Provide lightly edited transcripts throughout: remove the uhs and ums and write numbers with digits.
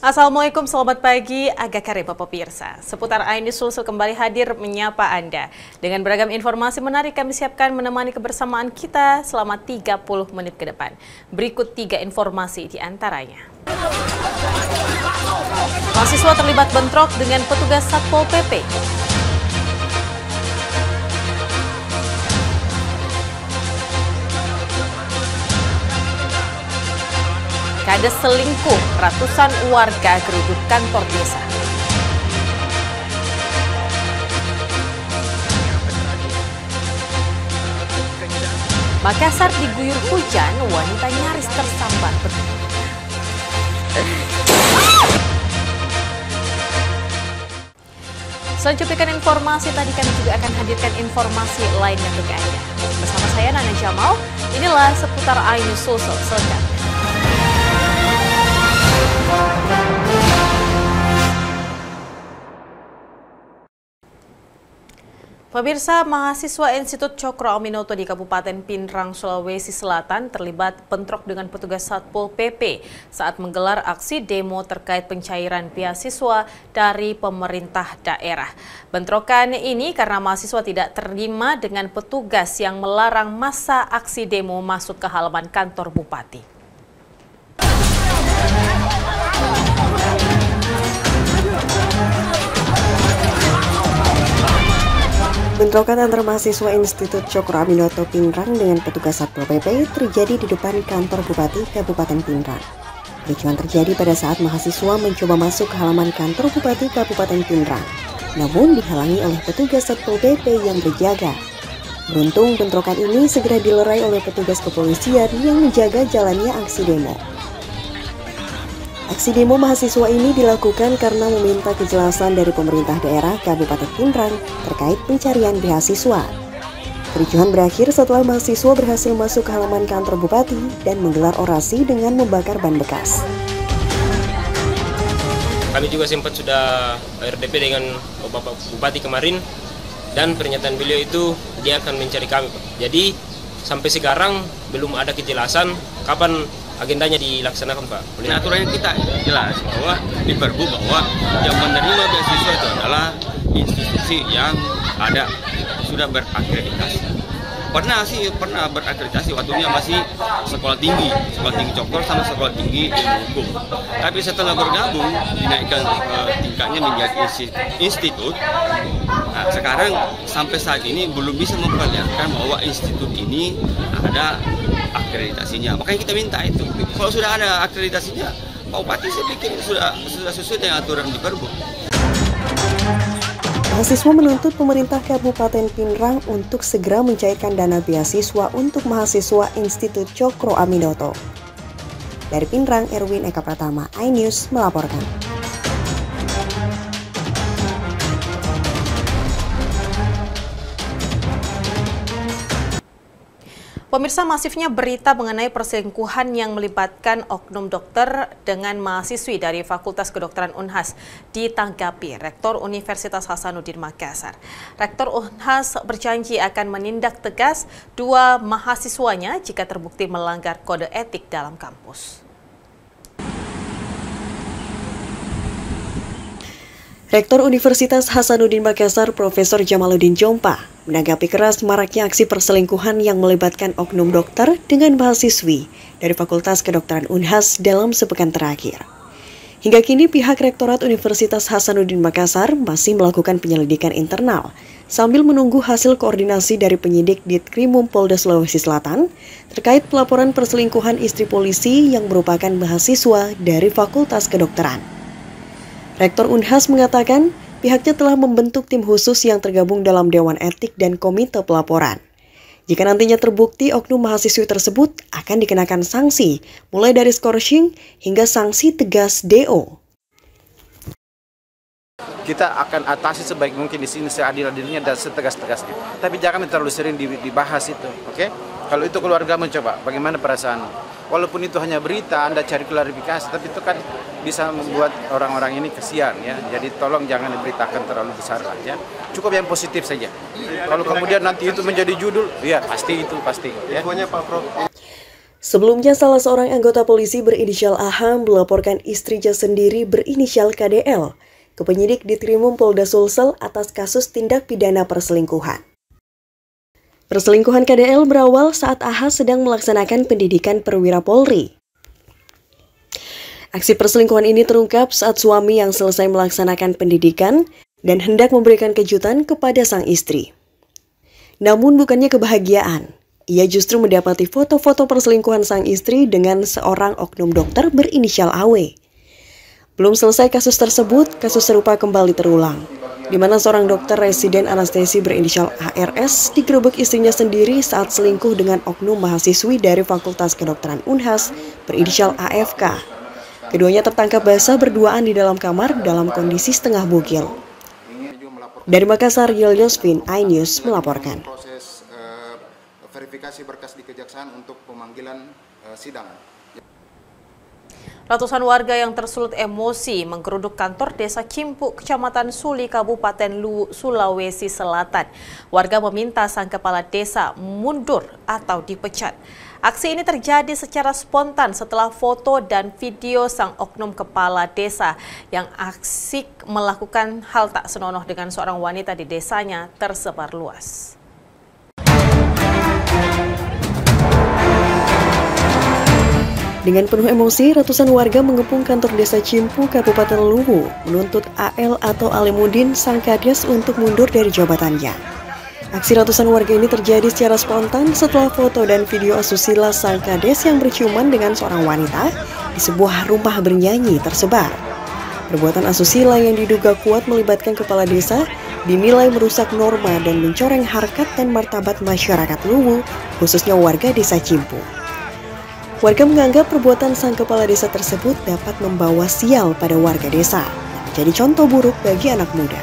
Assalamualaikum, selamat pagi, Aga Kareba pemirsa. Seputar iNews Sulsel kembali hadir menyapa Anda. Dengan beragam informasi menarik kami siapkan menemani kebersamaan kita selama 30 menit ke depan. Berikut 3 informasi di antaranya. Mahasiswa terlibat bentrok dengan petugas Satpol PP. Kades selingkuh, ratusan warga geruduk kantor desa. Makassar diguyur hujan, wanita nyaris tersambar petir. Selanjutnya informasi tadi kami juga akan hadirkan informasi lainnya untuk Anda. Bersama saya Nana Jamal, inilah seputar iNews Sulsel selengkapnya. Pemirsa, mahasiswa Institut Cokro Aminoto di Kabupaten Pindrang, Sulawesi Selatan terlibat bentrok dengan petugas Satpol PP saat menggelar aksi demo terkait pencairan beasiswa dari pemerintah daerah. Bentrokan ini karena mahasiswa tidak terima dengan petugas yang melarang massa aksi demo masuk ke halaman kantor bupati. Bentrokan antar mahasiswa Institut Cokro Aminoto Pindrang dengan petugas Satpol PP terjadi di depan kantor Bupati Kabupaten Pindrang. Kericuhan terjadi pada saat mahasiswa mencoba masuk ke halaman kantor Bupati Kabupaten Pindrang, namun dihalangi oleh petugas Satpol PP yang berjaga. Beruntung bentrokan ini segera dilerai oleh petugas kepolisian yang menjaga jalannya aksi demo. Aksi demo mahasiswa ini dilakukan karena meminta kejelasan dari pemerintah daerah Kabupaten Pindrang terkait pencarian beasiswa. Kericuhan berakhir setelah mahasiswa berhasil masuk ke halaman kantor bupati dan menggelar orasi dengan membakar ban bekas. Kami juga sempat sudah RDP dengan Bapak Bupati kemarin dan pernyataan beliau itu dia akan mencari kami, Pak. Jadi sampai sekarang belum ada kejelasan kapan agendanya dilaksanakan, Pak. Nah, aturannya kita jelas bahwa di Perbu bahwa yang menerima beasiswa itu adalah institusi yang ada sudah berakreditasi. Pernah berakreditasi waktunya masih sekolah tinggi Cokro sama sekolah tinggi ilmu hukum. Tapi setelah bergabung dinaikkan tingkatnya menjadi institut. Nah, sekarang sampai saat ini belum bisa memperlihatkan bahwa institut ini ada akreditasinya. Makanya kita minta itu. Kalau sudah ada akreditasinya, Pak Bupati saya pikir sudah sesuai dengan aturan di Perbu. Mahasiswa menuntut pemerintah Kabupaten Pindrang untuk segera mencairkan dana beasiswa untuk mahasiswa Institut Cokro Aminoto. Dari Pindrang, Erwin Eka Pratama, iNews melaporkan. Pemirsa, masifnya berita mengenai perselingkuhan yang melibatkan oknum dokter dengan mahasiswi dari Fakultas Kedokteran Unhas ditanggapi Rektor Universitas Hasanuddin Makassar. Rektor Unhas berjanji akan menindak tegas 2 mahasiswanya jika terbukti melanggar kode etik dalam kampus. Rektor Universitas Hasanuddin Makassar, Profesor Jamaluddin Jompa, menanggapi keras maraknya aksi perselingkuhan yang melibatkan oknum dokter dengan mahasiswi dari Fakultas Kedokteran Unhas dalam sepekan terakhir. Hingga kini pihak Rektorat Universitas Hasanuddin Makassar masih melakukan penyelidikan internal sambil menunggu hasil koordinasi dari penyidik Ditkrimum Polda Sulawesi Selatan terkait pelaporan perselingkuhan istri polisi yang merupakan mahasiswa dari Fakultas Kedokteran. Rektor Unhas mengatakan pihaknya telah membentuk tim khusus yang tergabung dalam Dewan Etik dan Komite Pelaporan. Jika nantinya terbukti oknum mahasiswi tersebut akan dikenakan sanksi, mulai dari skorsing hingga sanksi tegas DO. Kita akan atasi sebaik mungkin di sini seadil-adilnya dan setegas-tegasnya. Tapi jangan terlalu sering dibahas itu, oke? Kalau itu keluarga mencoba, bagaimana perasaan? Walaupun itu hanya berita, Anda cari klarifikasi, tapi itu kan bisa membuat orang-orang ini kesian ya. Jadi tolong jangan diberitakan terlalu besar lah ya. Cukup yang positif saja. Kalau kemudian nanti itu menjadi judul, ya pasti itu pasti. Ya. Sebelumnya, salah seorang anggota polisi berinisial AH melaporkan istrinya sendiri berinisial KDL ke penyidik di Trimum Polda Sulsel atas kasus tindak pidana perselingkuhan. Perselingkuhan KDL berawal saat AH sedang melaksanakan pendidikan perwira Polri. Aksi perselingkuhan ini terungkap saat suami yang selesai melaksanakan pendidikan dan hendak memberikan kejutan kepada sang istri. Namun bukannya kebahagiaan, ia justru mendapati foto-foto perselingkuhan sang istri dengan seorang oknum dokter berinisial AW. Belum selesai kasus tersebut, kasus serupa kembali terulang, di mana seorang dokter residen anestesi berinisial ARS digerebek istrinya sendiri saat selingkuh dengan oknum mahasiswi dari Fakultas Kedokteran Unhas berinisial AFK. Keduanya tertangkap basah berduaan di dalam kamar dalam kondisi setengah bugil. Dari Makassar, Yosvin, iNews melaporkan. Proses verifikasi berkas di Kejaksaan untuk pemanggilan sidang. Ratusan warga yang tersulut emosi menggeruduk kantor Desa Cimpu, Kecamatan Suli, Kabupaten Luwu, Sulawesi Selatan. Warga meminta sang kepala desa mundur atau dipecat. Aksi ini terjadi secara spontan setelah foto dan video sang oknum kepala desa yang asik melakukan hal tak senonoh dengan seorang wanita di desanya tersebar luas. Dengan penuh emosi, ratusan warga mengepung kantor Desa Cimpu, Kabupaten Luwu, menuntut AL atau Alimudin sang kades untuk mundur dari jabatannya. Aksi ratusan warga ini terjadi secara spontan setelah foto dan video asusila sang kades yang berciuman dengan seorang wanita di sebuah rumah bernyanyi tersebar. Perbuatan asusila yang diduga kuat melibatkan kepala desa dinilai merusak norma dan mencoreng harkat dan martabat masyarakat Luwu, khususnya warga Desa Cimpu. Warga menganggap perbuatan sang kepala desa tersebut dapat membawa sial pada warga desa dan menjadi contoh buruk bagi anak muda.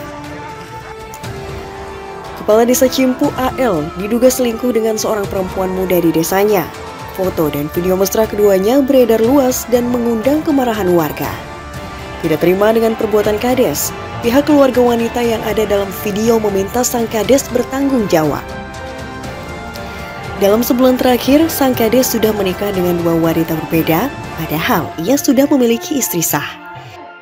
Kepala Desa Cimpu AL diduga selingkuh dengan seorang perempuan muda di desanya. Foto dan video mesra keduanya beredar luas dan mengundang kemarahan warga. Tidak terima dengan perbuatan kades, pihak keluarga wanita yang ada dalam video meminta sang kades bertanggung jawab. Dalam sebulan terakhir, sang kades sudah menikah dengan dua wanita berbeda, padahal ia sudah memiliki istri sah.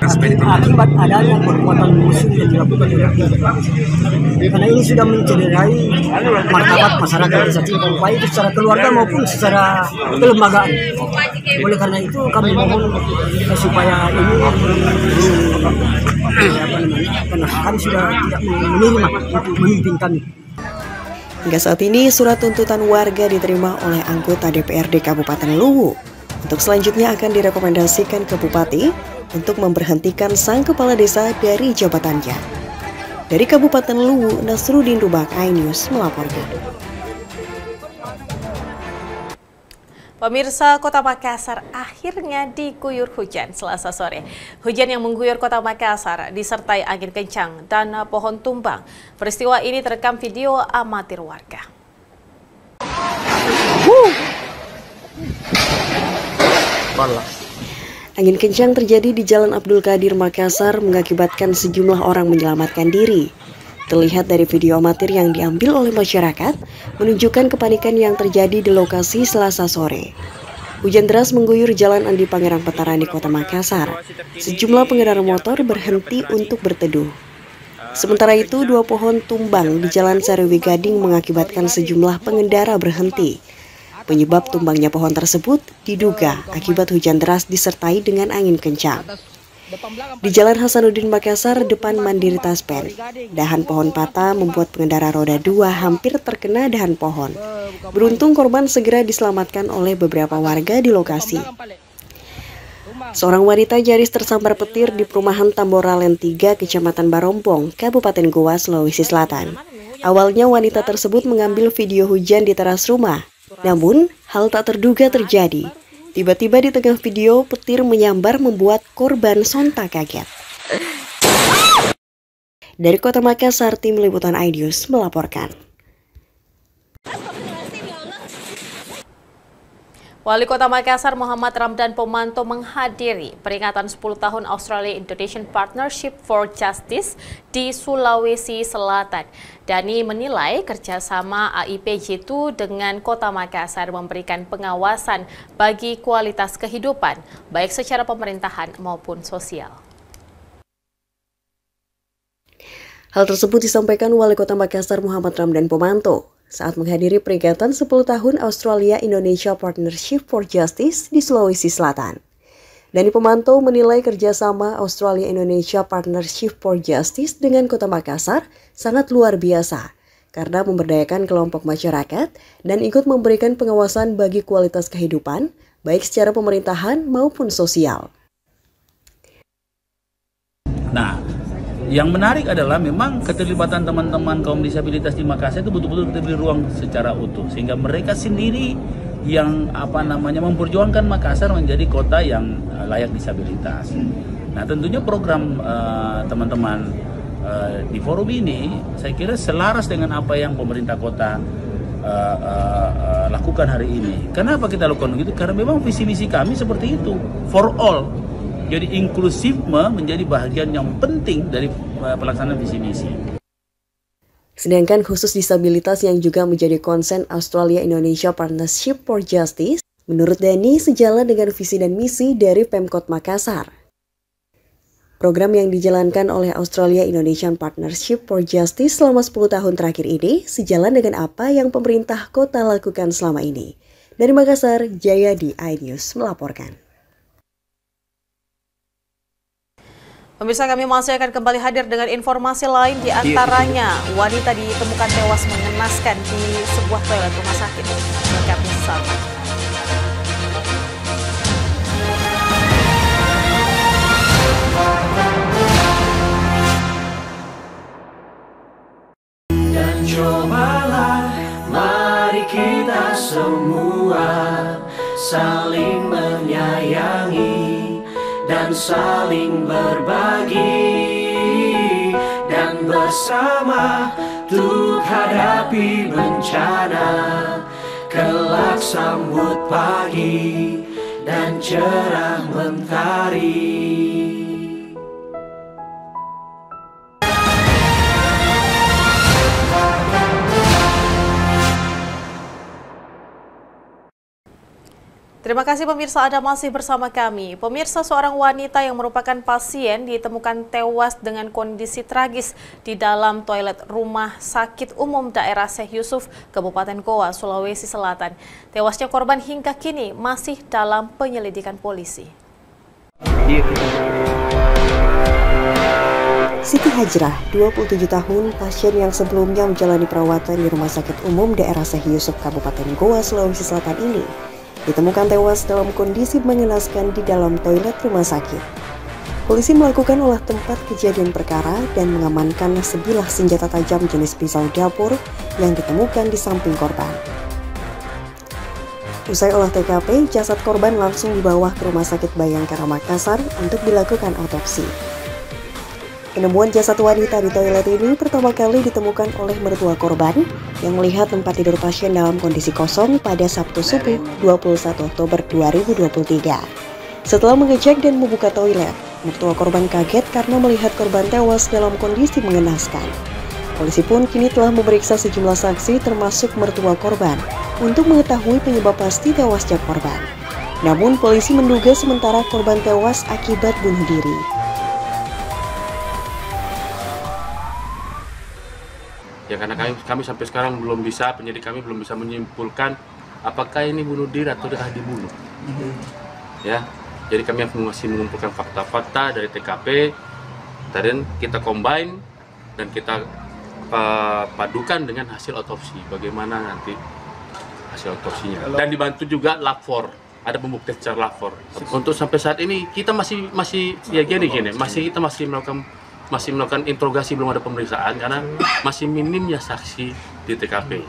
Akibat adanya perbuatan musuh yang dilakukan oleh karena ini sudah mencederai martabat masyarakat Desa Cimpu, baik itu secara keluarga maupun secara kelembagaan. Oleh karena itu kami mohon supaya ini karena kami sudah tidak menerima untuk memimpin kami. Hingga saat ini, surat tuntutan warga diterima oleh anggota DPRD Kabupaten Luwu. Untuk selanjutnya akan direkomendasikan ke Bupati untuk memberhentikan sang kepala desa dari jabatannya. Dari Kabupaten Luwu, Nasruddin Rubak, iNews melaporkan. Pemirsa, Kota Makassar akhirnya diguyur hujan Selasa sore. Hujan yang mengguyur Kota Makassar disertai angin kencang dan pohon tumbang. Peristiwa ini terekam video amatir warga. Angin kencang terjadi di Jalan Abdul Qadir, Makassar, mengakibatkan sejumlah orang menyelamatkan diri. Terlihat dari video amatir yang diambil oleh masyarakat, menunjukkan kepanikan yang terjadi di lokasi Selasa sore. Hujan deras mengguyur Jalan Andi Pangerang Petarani, Kota Makassar. Sejumlah pengendara motor berhenti untuk berteduh. Sementara itu, dua pohon tumbang di Jalan Sariwi Gading mengakibatkan sejumlah pengendara berhenti. Penyebab tumbangnya pohon tersebut diduga akibat hujan deras disertai dengan angin kencang. Di Jalan Hasanuddin Makassar, depan Mandiri Taspen, dahan pohon patah membuat pengendara roda 2 hampir terkena dahan pohon. Beruntung korban segera diselamatkan oleh beberapa warga di lokasi. Seorang wanita nyaris tersambar petir di perumahan Tamboralen 3, Kecamatan Barompong, Kabupaten Goa, Sulawesi Selatan. Awalnya wanita tersebut mengambil video hujan di teras rumah. Namun, hal tak terduga terjadi. Tiba-tiba di tengah video, petir menyambar membuat korban sontak kaget. Dari Kota Makassar, tim liputan iNews melaporkan. Wali Kota Makassar Muhammad Ramdan Pomanto menghadiri peringatan 10 tahun Australia-Indonesian Partnership for Justice di Sulawesi Selatan. Dani menilai kerjasama AIPJ2 dengan Kota Makassar memberikan pengawasan bagi kualitas kehidupan, baik secara pemerintahan maupun sosial. Hal tersebut disampaikan Wali Kota Makassar Muhammad Ramdan Pomanto saat menghadiri peringatan 10 tahun Australia-Indonesia Partnership for Justice di Sulawesi Selatan. Dani Pomanto menilai kerjasama Australia-Indonesia Partnership for Justice dengan Kota Makassar sangat luar biasa karena memberdayakan kelompok masyarakat dan ikut memberikan pengawasan bagi kualitas kehidupan, baik secara pemerintahan maupun sosial. Nah, yang menarik adalah memang keterlibatan teman-teman kaum disabilitas di Makassar itu betul-betul kita beri ruang secara utuh sehingga mereka sendiri yang memperjuangkan Makassar menjadi kota yang layak disabilitas. Nah, tentunya program teman-teman di forum ini saya kira selaras dengan apa yang pemerintah kota lakukan hari ini. Kenapa kita lakukan begitu? Karena memang visi misi kami seperti itu, for all. Jadi inklusifme menjadi bagian yang penting dari pelaksanaan visi misi. Sedangkan khusus disabilitas yang juga menjadi konsen Australia-Indonesia Partnership for Justice, menurut Dani sejalan dengan visi dan misi dari Pemkot Makassar. Program yang dijalankan oleh Australia-Indonesian Partnership for Justice selama 10 tahun terakhir ini sejalan dengan apa yang pemerintah kota lakukan selama ini. Dari Makassar, Jayadi iNews melaporkan. Pemirsa, kami masih akan kembali hadir dengan informasi lain, di antaranya wanita ditemukan tewas mengenaskan di sebuah toilet rumah sakit. Lengkapnya bersama. Dan cobalah mari kita semua saling menyayangi dan saling berbagi dan bersama untuk hadapi bencana, kelak sambut pagi dan cerah mentari. Terima kasih pemirsa, Anda masih bersama kami. Pemirsa, seorang wanita yang merupakan pasien ditemukan tewas dengan kondisi tragis di dalam toilet rumah sakit umum daerah Syekh Yusuf, Kabupaten Goa, Sulawesi Selatan. Tewasnya korban hingga kini masih dalam penyelidikan polisi. Siti Hajrah, 27 tahun, pasien yang sebelumnya menjalani perawatan di Rumah Sakit Umum daerah Syekh Yusuf, Kabupaten Goa, Sulawesi Selatan ini ditemukan tewas dalam kondisi mengenaskan di dalam toilet rumah sakit. Polisi melakukan olah tempat kejadian perkara dan mengamankan sebilah senjata tajam jenis pisau dapur yang ditemukan di samping korban. Usai olah TKP, jasad korban langsung dibawa ke Rumah Sakit Bayangkara Makassar untuk dilakukan otopsi. Penemuan jasad wanita di toilet ini pertama kali ditemukan oleh mertua korban yang melihat tempat tidur pasien dalam kondisi kosong pada Sabtu subuh 21 Oktober 2023. Setelah mengecek dan membuka toilet, mertua korban kaget karena melihat korban tewas dalam kondisi mengenaskan. Polisi pun kini telah memeriksa sejumlah saksi termasuk mertua korban untuk mengetahui penyebab pasti tewasnya korban. Namun polisi menduga sementara korban tewas akibat bunuh diri. Ya, karena kami sampai sekarang penyidik kami belum bisa menyimpulkan apakah ini bunuh diri atau sudah dibunuh. Ya, jadi kami masih mengumpulkan fakta-fakta dari TKP, dan kita combine dan kita padukan dengan hasil otopsi. Bagaimana nanti hasil otopsinya? Dan dibantu juga lapor, ada pembuktian secara lapor. Untuk sampai saat ini kita masih kita masih melakukan interogasi, belum ada pemeriksaan karena masih minimnya saksi di TKP.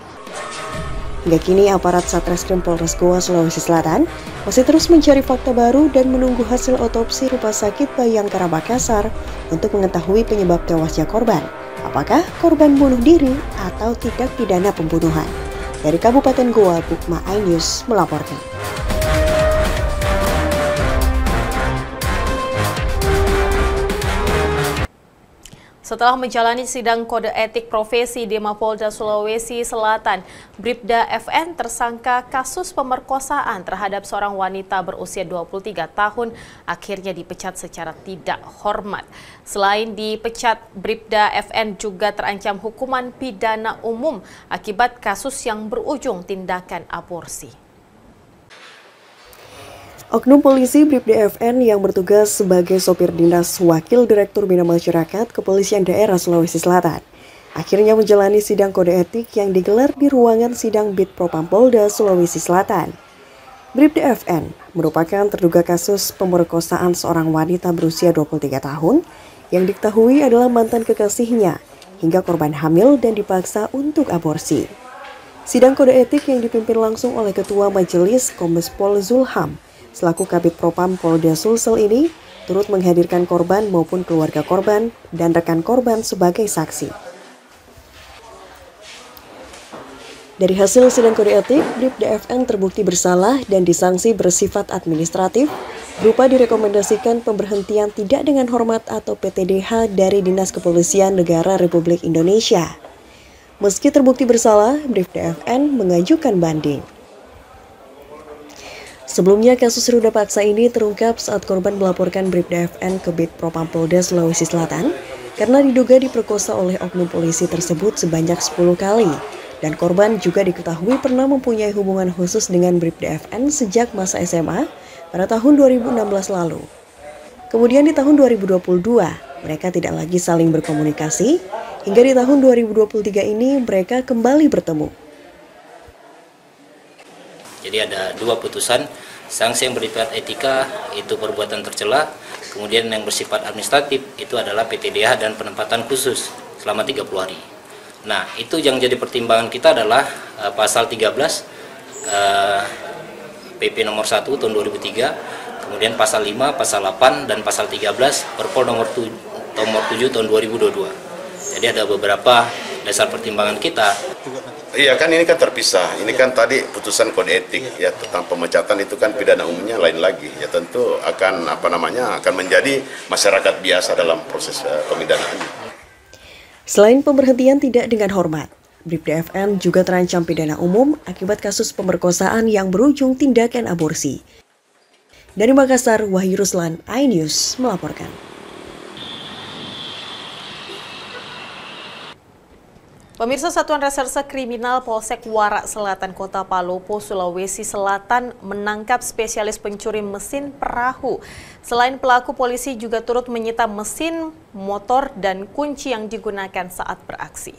Hingga kini aparat Satreskrim Polres Goa, Sulawesi Selatan masih terus mencari fakta baru dan menunggu hasil otopsi Rumah Sakit Bayangkara Makassar untuk mengetahui penyebab tewasnya korban. Apakah korban bunuh diri atau tindak pidana pembunuhan? Dari Kabupaten Goa, Bukma iNews melaporkan. Setelah menjalani sidang kode etik profesi di Mapolda Sulawesi Selatan, Bribda FN tersangka kasus pemerkosaan terhadap seorang wanita berusia 23 tahun akhirnya dipecat secara tidak hormat. Selain dipecat, Bribda FN juga terancam hukuman pidana umum akibat kasus yang berujung tindakan aborsi. Oknum polisi Bribda FN yang bertugas sebagai sopir dinas Wakil Direktur Bina Masyarakat Kepolisian Daerah Sulawesi Selatan akhirnya menjalani sidang kode etik yang digelar di ruangan sidang Bid Propampolda Sulawesi Selatan. Bribda FN merupakan terduga kasus pemerkosaan seorang wanita berusia 23 tahun yang diketahui adalah mantan kekasihnya hingga korban hamil dan dipaksa untuk aborsi. Sidang kode etik yang dipimpin langsung oleh Ketua Majelis Kombes Pol Zulham selaku Kabid Propam Polda Sulsel ini turut menghadirkan korban maupun keluarga korban dan rekan korban sebagai saksi. Dari hasil sidang kode etik, Bribda FN terbukti bersalah dan disanksi bersifat administratif berupa direkomendasikan pemberhentian tidak dengan hormat atau PTDH dari Dinas Kepolisian Negara Republik Indonesia. Meski terbukti bersalah, Bribda FN mengajukan banding. Sebelumnya, kasus ruda paksa ini terungkap saat korban melaporkan Bribda FN ke Bid Propampolda Sulawesi Selatan karena diduga diperkosa oleh oknum polisi tersebut sebanyak 10 kali. Dan korban juga diketahui pernah mempunyai hubungan khusus dengan Bribda FN sejak masa SMA pada tahun 2016 lalu. Kemudian di tahun 2022, mereka tidak lagi saling berkomunikasi, hingga di tahun 2023 ini mereka kembali bertemu. Jadi ada dua putusan, sanksi yang bersifat etika itu perbuatan tercela, kemudian yang bersifat administratif itu adalah PTDH dan penempatan khusus selama 30 hari. Nah, itu yang jadi pertimbangan kita adalah pasal 13 PP nomor 1 tahun 2003, kemudian pasal 5, pasal 8 dan pasal 13 Perpol nomor 7 tahun 2022. Jadi ada beberapa dasar pertimbangan kita. Iya kan, ini kan terpisah. Ini kan tadi putusan kode etik ya tentang pemecatan, itu kan pidana umumnya lain lagi. Ya tentu akan akan menjadi masyarakat biasa dalam proses pemidanaannya. Selain pemberhentian tidak dengan hormat, Bribda FN juga terancam pidana umum akibat kasus pemerkosaan yang berujung tindakan aborsi. Dari Makassar, Wahyu Ruslan, iNews melaporkan. Pemirsa, Satuan Reserse Kriminal Polsek Warak Selatan Kota Palopo, Sulawesi Selatan menangkap spesialis pencuri mesin perahu. Selain pelaku, polisi juga turut menyita mesin, motor, dan kunci yang digunakan saat beraksi.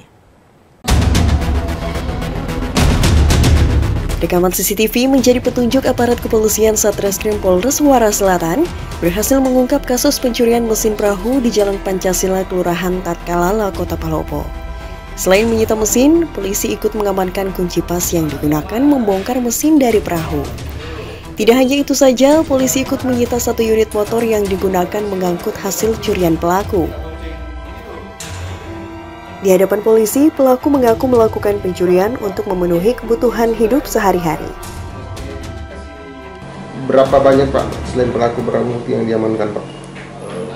Rekaman CCTV menjadi petunjuk aparat kepolisian Satreskrim Polres Warak Selatan berhasil mengungkap kasus pencurian mesin perahu di Jalan Pancasila, Kelurahan Tatkalala, Kota Palopo. Selain menyita mesin, polisi ikut mengamankan kunci pas yang digunakan membongkar mesin dari perahu. Tidak hanya itu saja, polisi ikut menyita 1 unit motor yang digunakan mengangkut hasil curian pelaku. Di hadapan polisi, pelaku mengaku melakukan pencurian untuk memenuhi kebutuhan hidup sehari-hari. Berapa banyak Pak, selain pelaku barang bukti yang diamankan Pak?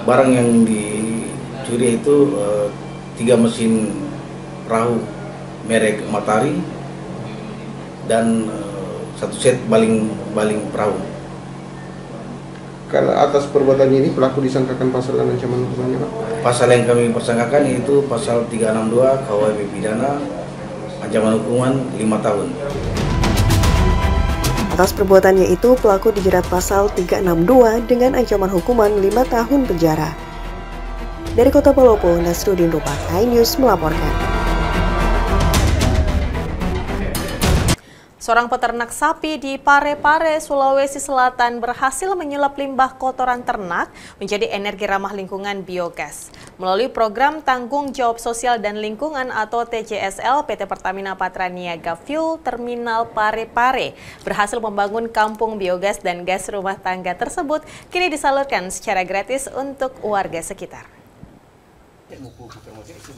Barang yang dicuri itu 3 mesin perahu merek Matahari dan 1 set baling perahu. Karena atas perbuatannya ini pelaku disangkakan pasal dan ancaman hukumannya Pak? Pasal yang kami persangkakan yaitu pasal 362 KUHP pidana, ancaman hukuman 5 tahun. Atas perbuatannya itu, pelaku dijerat pasal 362 dengan ancaman hukuman 5 tahun penjara. Dari Kota Palopo, Nasruddin Rupak, iNews melaporkan. Seorang peternak sapi di Parepare, Sulawesi Selatan berhasil menyulap limbah kotoran ternak menjadi energi ramah lingkungan biogas. Melalui program Tanggung Jawab Sosial dan Lingkungan atau TJSL, PT Pertamina Patraniaga Fuel Terminal Parepare berhasil membangun kampung biogas dan gas rumah tangga tersebut kini disalurkan secara gratis untuk warga sekitar.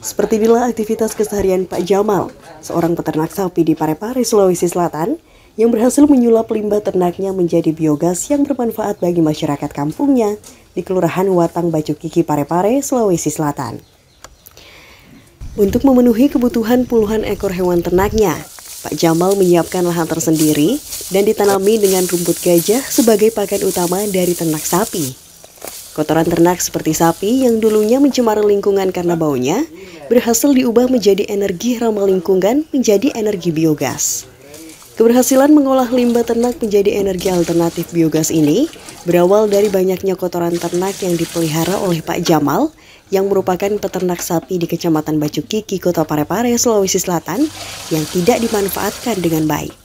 Seperti inilah aktivitas keseharian Pak Jamal, seorang peternak sapi di Parepare, Sulawesi Selatan, yang berhasil menyulap limbah ternaknya menjadi biogas yang bermanfaat bagi masyarakat kampungnya di Kelurahan Watang Bacukiki, Parepare, Sulawesi Selatan. Untuk memenuhi kebutuhan puluhan ekor hewan ternaknya, Pak Jamal menyiapkan lahan tersendiri dan ditanami dengan rumput gajah sebagai pakan utama dari ternak sapi. Kotoran ternak seperti sapi yang dulunya mencemari lingkungan karena baunya, berhasil diubah menjadi energi ramah lingkungan menjadi energi biogas. Keberhasilan mengolah limbah ternak menjadi energi alternatif biogas ini berawal dari banyaknya kotoran ternak yang dipelihara oleh Pak Jamal yang merupakan peternak sapi di Kecamatan Bacukiki, Kota Parepare, Sulawesi Selatan yang tidak dimanfaatkan dengan baik.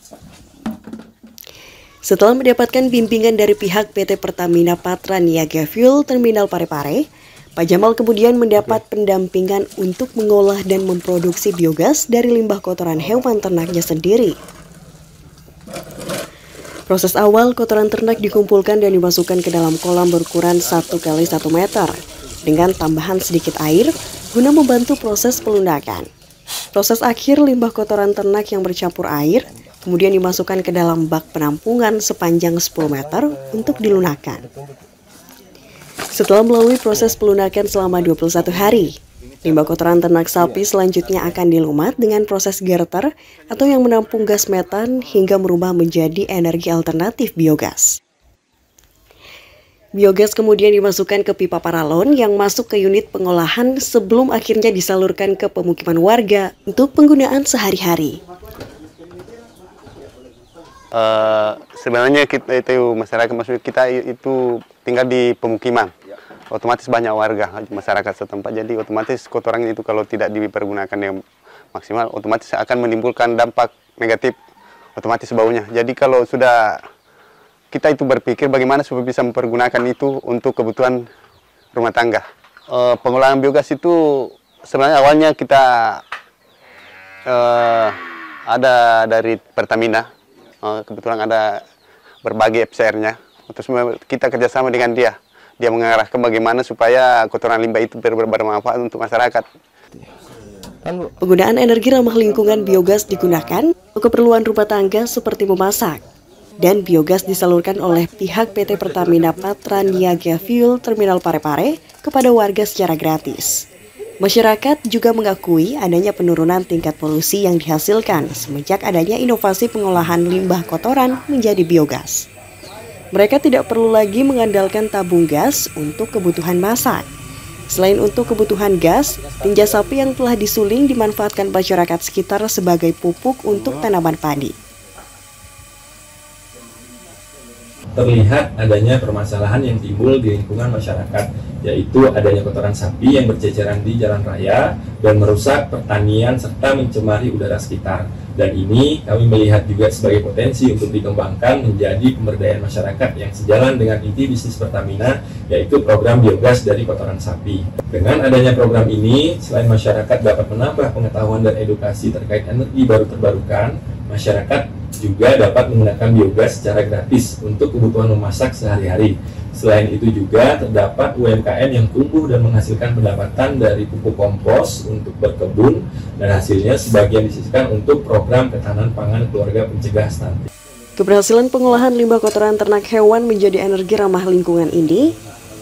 Setelah mendapatkan bimbingan dari pihak PT Pertamina Patra Niaga Fuel Terminal Parepare, Pak Jamal kemudian mendapat pendampingan untuk mengolah dan memproduksi biogas dari limbah kotoran hewan ternaknya sendiri. Proses awal, kotoran ternak dikumpulkan dan dimasukkan ke dalam kolam berukuran 1 x 1 meter dengan tambahan sedikit air guna membantu proses pelunakan. Proses akhir, limbah kotoran ternak yang bercampur air kemudian dimasukkan ke dalam bak penampungan sepanjang 10 meter untuk dilunakkan. Setelah melalui proses pelunakan selama 21 hari, limbah kotoran ternak sapi selanjutnya akan dilumat dengan proses gerter atau yang menampung gas metan hingga merubah menjadi energi alternatif biogas. Biogas kemudian dimasukkan ke pipa paralon yang masuk ke unit pengolahan sebelum akhirnya disalurkan ke pemukiman warga untuk penggunaan sehari-hari. Sebenarnya kita itu masyarakat, maksudnya kita itu tinggal di pemukiman, otomatis banyak warga masyarakat setempat, jadi otomatis kotoran itu kalau tidak dipergunakan yang maksimal, otomatis akan menimbulkan dampak negatif, otomatis baunya. Jadi kalau sudah kita itu berpikir bagaimana supaya bisa mempergunakan itu untuk kebutuhan rumah tangga. Pengolahan biogas itu sebenarnya awalnya kita ada dari Pertamina. Kebetulan ada berbagai FCR-nya, terus kita kerjasama dengan dia mengarahkan bagaimana supaya kotoran limbah itu bermanfaat untuk masyarakat. Penggunaan energi ramah lingkungan biogas digunakan untuk keperluan rumah tangga seperti memasak, dan biogas disalurkan oleh pihak PT Pertamina Patra Niaga Fuel Terminal Parepare kepada warga secara gratis. Masyarakat juga mengakui adanya penurunan tingkat polusi yang dihasilkan semenjak adanya inovasi pengolahan limbah kotoran menjadi biogas. Mereka tidak perlu lagi mengandalkan tabung gas untuk kebutuhan masak. Selain untuk kebutuhan gas, tinja sapi yang telah disuling dimanfaatkan masyarakat sekitar sebagai pupuk untuk tanaman padi. Terlihat adanya permasalahan yang timbul di lingkungan masyarakat, yaitu adanya kotoran sapi yang berceceran di jalan raya dan merusak pertanian serta mencemari udara sekitar. Dan ini kami melihat juga sebagai potensi untuk dikembangkan menjadi pemberdayaan masyarakat yang sejalan dengan inti bisnis Pertamina, yaitu program biogas dari kotoran sapi. Dengan adanya program ini, selain masyarakat dapat menambah pengetahuan dan edukasi terkait energi baru terbarukan, masyarakat juga dapat menggunakan biogas secara gratis untuk kebutuhan memasak sehari-hari. Selain itu juga terdapat UMKM yang tumbuh dan menghasilkan pendapatan dari pupuk kompos untuk berkebun, dan hasilnya sebagian disisihkan untuk program ketahanan pangan keluarga pencegah stunting. Keberhasilan pengolahan limbah kotoran ternak hewan menjadi energi ramah lingkungan ini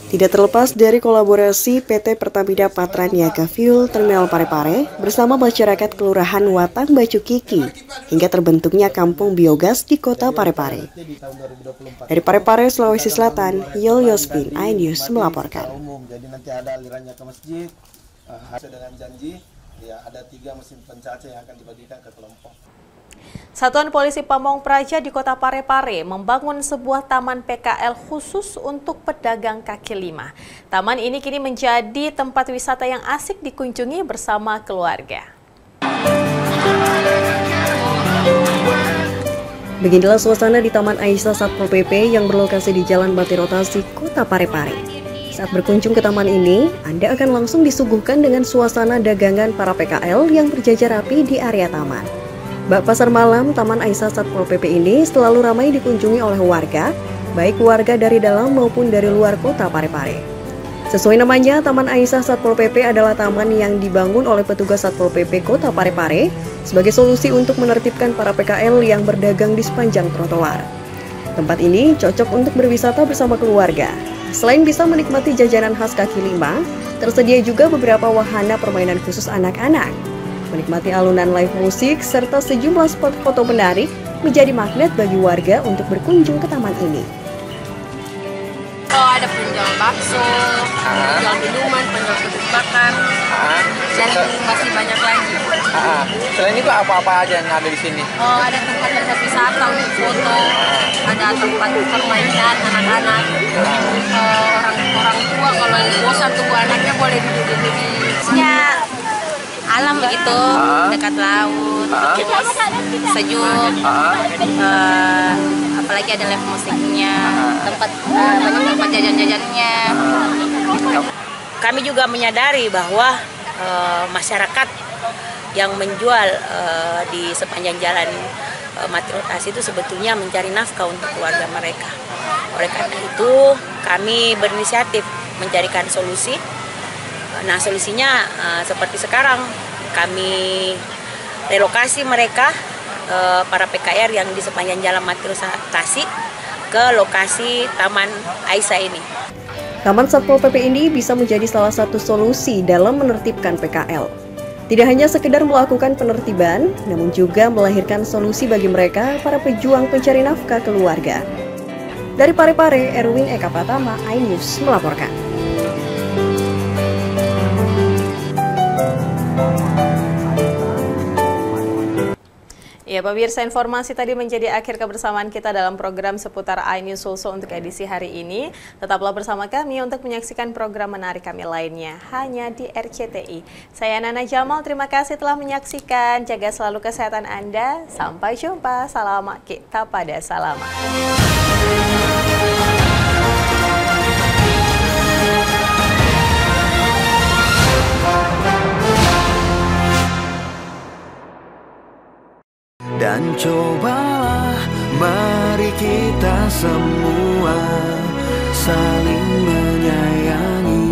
tidak terlepas dari kolaborasi PT Pertamina Patra Niaga Fuel Terminal Parepare bersama masyarakat Kelurahan Watang Bacukiki hingga terbentuknya kampung biogas di Kota Parepare. Dari Parepare, Sulawesi Selatan, Yol Yosvin, iNews melaporkan. Jadi nanti ada alirannya ke masjid, hasil dengan janji, ya ada 3 mesin pencaca yang akan dibagikan ke kelompok. Satuan Polisi Pamong Praja di Kota Parepare membangun sebuah taman PKL khusus untuk pedagang kaki lima. Taman ini kini menjadi tempat wisata yang asik dikunjungi bersama keluarga. Beginilah suasana di Taman Aisyah Satpol PP yang berlokasi di Jalan Batirotasi, Kota Parepare. Saat berkunjung ke taman ini, Anda akan langsung disuguhkan dengan suasana dagangan para PKL yang berjajar rapi di area taman. Bak pasar malam Taman Aisyah Satpol PP ini selalu ramai dikunjungi oleh warga, baik warga dari dalam maupun dari luar Kota Parepare. Sesuai namanya, Taman Aisyah Satpol PP adalah taman yang dibangun oleh petugas Satpol PP Kota Parepare sebagai solusi untuk menertibkan para PKL yang berdagang di sepanjang trotoar. Tempat ini cocok untuk berwisata bersama keluarga. selain bisa menikmati jajanan khas kaki lima, tersedia juga beberapa wahana permainan khusus anak-anak. Menikmati alunan live musik serta sejumlah spot foto menarik menjadi magnet bagi warga untuk berkunjung ke taman ini. Oh, ada penjual bakso, penjual minuman, penjual ketupat bakar, dan masih banyak lagi. Selain itu apa-apa aja yang ada di sini? Oh, ada tempat wisata untuk foto, ada tempat permainan anak-anak. Orang tua kalau bosan tunggu anaknya boleh duduk-duduk di sini. Alam begitu, dekat laut, sejuk, apalagi ada live musiknya, banyak tempat jajan-jajannya. Kami juga menyadari bahwa masyarakat yang menjual di sepanjang jalan Mati Rotasi itu sebetulnya mencari nafkah untuk keluarga mereka. Oleh karena itu kami berinisiatif mencarikan solusi. Nah, solusinya seperti sekarang kami relokasi mereka para PKR yang di sepanjang jalan Mati Rotasi ke lokasi Taman Aisyah ini. Taman Satpol PP ini bisa menjadi salah satu solusi dalam menertibkan PKL. Tidak hanya sekedar melakukan penertiban, namun juga melahirkan solusi bagi mereka para pejuang pencari nafkah keluarga. Dari Parepare, Erwin Eka Pratama, iNews melaporkan. Ya, pemirsa, informasi tadi menjadi akhir kebersamaan kita dalam program seputar iNews Sulsel untuk edisi hari ini. Tetaplah bersama kami untuk menyaksikan program menarik kami lainnya hanya di RCTI. Saya Nana Jamal, terima kasih telah menyaksikan. Jaga selalu kesehatan Anda. Sampai jumpa. Salam kita pada salaman. Dan cobalah mari kita semua saling menyayangi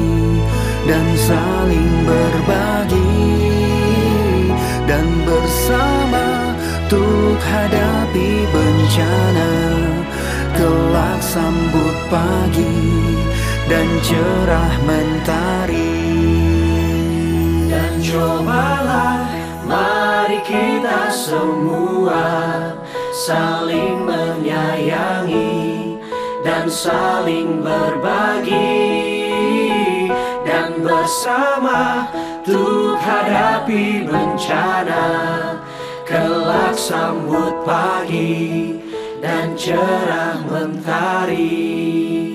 dan saling berbagi, dan bersama untuk hadapi bencana, kelak sambut pagi dan cerah mentari. Dan cobalah mari kita semua saling menyayangi dan saling berbagi, dan bersama untuk hadapi bencana, kelak sambut pagi dan cerah mentari.